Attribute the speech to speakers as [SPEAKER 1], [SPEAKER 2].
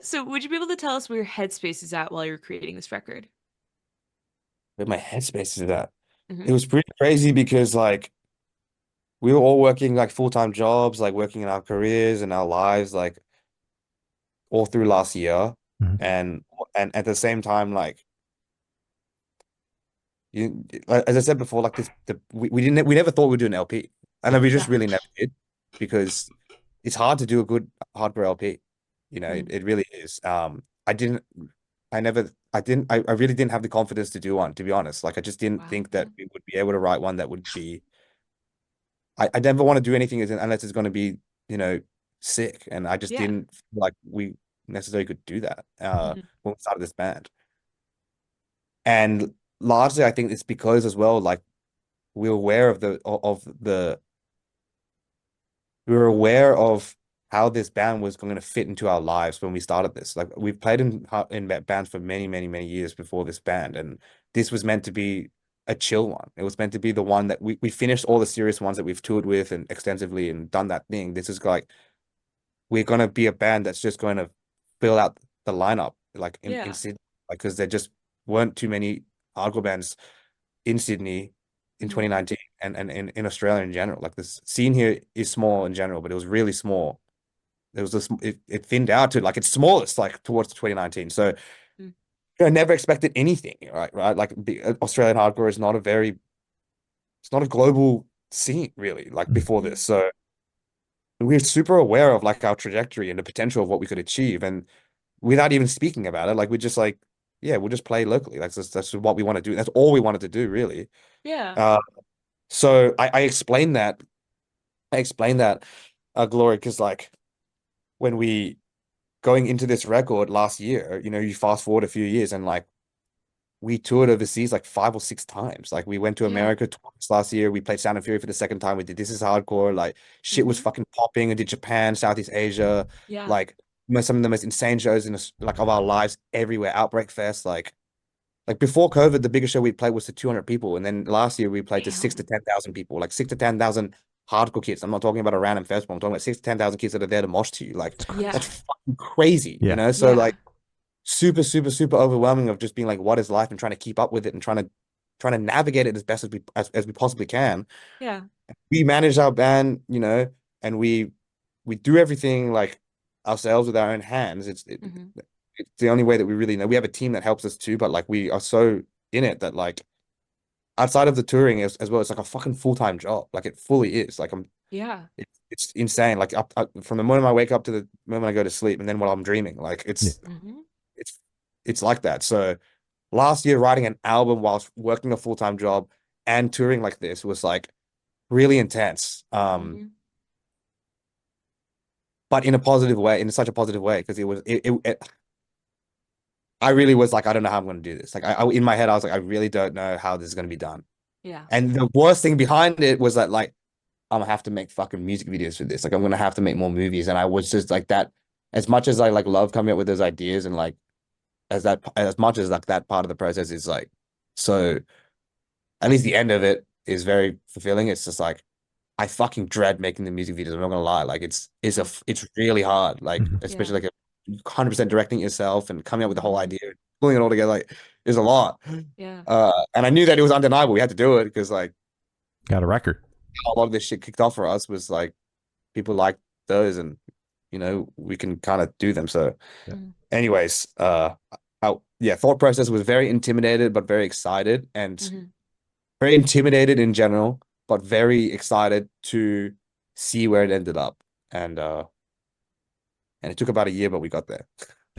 [SPEAKER 1] So, would you be able to tell us where your headspace is at while you're creating this record?
[SPEAKER 2] Where my headspace is at.
[SPEAKER 1] Hmm.
[SPEAKER 2] It was pretty crazy because like we were all working like full-time jobs, like working in our careers and our lives, like all through last year.
[SPEAKER 3] Mhm.
[SPEAKER 2] And and at the same time, like like, as I said before, like we never thought we'd do an LP. And then
[SPEAKER 3] Yeah.
[SPEAKER 2] we just
[SPEAKER 1] Yeah.
[SPEAKER 2] really never did because it's hard to do a good hardcore LP. You know,
[SPEAKER 1] Mm.
[SPEAKER 2] it really is. I really didn't have the confidence to do one, to be honest. Like I just didn't
[SPEAKER 1] Wow.
[SPEAKER 2] think that
[SPEAKER 1] Yeah.
[SPEAKER 2] we would be able to write one that would be I never want to do anything unless it's going to be, you know, sick. And I just
[SPEAKER 1] Yeah.
[SPEAKER 2] didn't feel like we necessarily could do that
[SPEAKER 1] Hmm.
[SPEAKER 2] when we started this band. And largely, I think it's because as well, like we were aware we were aware of how this band was going to fit into our lives when we started this. Like we've played in bands for many, many, many years before this band, and this was meant to be a chill one. It was meant to be the one that we finished all the serious ones that we've toured with and extensively and done that thing. This is like we're gonna be a band that's just going to fill out the lineup like in
[SPEAKER 1] Yeah.
[SPEAKER 2] Sydney, like because there just weren't too many hardcore bands in Sydney in
[SPEAKER 1] Hmm.
[SPEAKER 2] 2019 and in Australia in general. Like this scene here is small in general, but it was really small. It was this it thinned out to like its smallest like towards 2019. So
[SPEAKER 1] Mm.
[SPEAKER 2] I never expected anything, right? Like the Australian hardcore is not a very it's not a global scene really, like
[SPEAKER 3] Mhm.
[SPEAKER 2] before this. So we're super aware of like our trajectory and the potential of what we could achieve. And without even speaking about it, like we're just like, yeah, we'll just play locally. That's what we want to do. That's all we wanted to do, really.
[SPEAKER 1] Yeah.
[SPEAKER 2] Uh, so I explained that. I explained that, Glory, because like when we going into this record last year, you know, you fast forward a few years and like we toured overseas like 5 or 6 times. Like we went to
[SPEAKER 1] Yeah.
[SPEAKER 2] America twice last year. We played Sound and Fury for the second time. We did This Is Hardcore. Like shit was
[SPEAKER 1] Hmm.
[SPEAKER 2] fucking popping. I did Japan, Southeast Asia,
[SPEAKER 1] Yeah.
[SPEAKER 2] like some of the most insane shows in like of our lives everywhere. Outbreak Fest, like before COVID, the biggest show we played was to 200 people, and then last year we played to six to
[SPEAKER 1] Damn.
[SPEAKER 2] 10,000 people, like 6 to 10,000 hardcore kids. I'm not talking about a random festival. I'm talking about 6 to 10,000 kids that are there to mosh to you. Like
[SPEAKER 3] It's
[SPEAKER 1] Yeah.
[SPEAKER 3] crazy.
[SPEAKER 2] that's fucking crazy, you
[SPEAKER 3] Yeah.
[SPEAKER 2] know? So
[SPEAKER 1] Yeah.
[SPEAKER 2] like super, super, super overwhelming of just being like, what is life and trying to keep up with it and trying to navigate it as best as we possibly can.
[SPEAKER 1] Yeah.
[SPEAKER 2] We manage our band, you know, and we do everything like ourselves with our own hands.
[SPEAKER 1] Hmm.
[SPEAKER 2] It's the only way that we really know. We have a team that helps us too, but like we are so in it that like outside of the touring as well, it's like a fucking full-time job. Like it fully is. Like
[SPEAKER 1] Yeah.
[SPEAKER 2] it's insane. Like up from the moment I wake up to the moment I go to sleep, and then while I'm dreaming, like
[SPEAKER 3] Yeah.
[SPEAKER 1] Hmm.
[SPEAKER 2] it's it's like that. So last year, writing an album whilst working a full-time job and touring like this was like really intense.
[SPEAKER 1] Hmm.
[SPEAKER 2] But in a positive way, in such a positive way, because I really was like, I don't know how I'm going to do this. Like in my head, I was like, I really don't know how this is going to be done.
[SPEAKER 1] Yeah.
[SPEAKER 2] And the worst thing behind it was that like I'm gonna have to make fucking music videos for this. Like I'm gonna have to make more movies. And I was just like that. As much as I like love coming up with those ideas and like as much as like that part of the process is like so at least the end of it is very fulfilling. It's just like I fucking dread making the music videos. I'm not gonna lie. Like
[SPEAKER 1] Mm.
[SPEAKER 2] it's really hard. Like
[SPEAKER 3] Mhm.
[SPEAKER 1] Yeah.
[SPEAKER 2] especially like 100% directing it yourself and coming up with the whole
[SPEAKER 1] Hmm.
[SPEAKER 2] idea, pulling it all together. Like is a lot.
[SPEAKER 1] Yeah.
[SPEAKER 2] And I knew that it was undeniable. We had to do it because like
[SPEAKER 3] Got a record.
[SPEAKER 2] a lot of this shit kicked off for us was like people like those and you know we can kind of do them. So
[SPEAKER 3] Yeah.
[SPEAKER 1] Mm.
[SPEAKER 2] anyways, yeah, thought process was very intimidated but very excited and
[SPEAKER 1] Hmm.
[SPEAKER 2] very intimidated in general but very excited to see where it ended up and it took about a year but we got there.